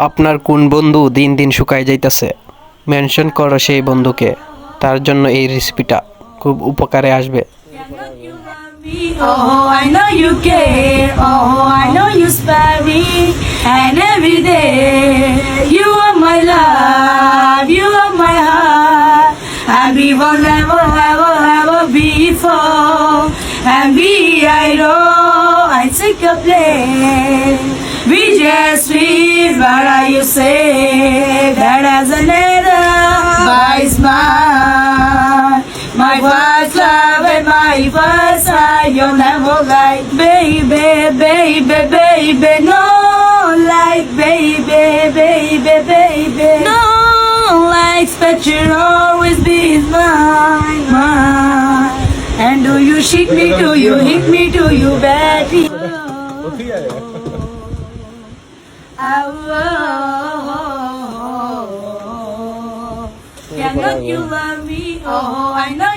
আপনার কোন বন্ধু দিন দিন শুকায় যাইতেছে মেনশন করো সেই বন্ধুকে, তার জন্য এই রেসিপিটা খুব উপকারে আসবে। Oh, I know you care. Oh, I know you spare me. And every day, you are my love. You are my heart. And we will never, ever, ever be before. And we, I know, I take a place. We just sweet, but are you say that as another by smile. My first love and my first time, you'll never like, baby, baby, baby, no, like, baby, baby, baby, no, like, but you'll always be mine, mine. And do you shake me, do you hit me, do you baby? Cannot you love me? Oh, I know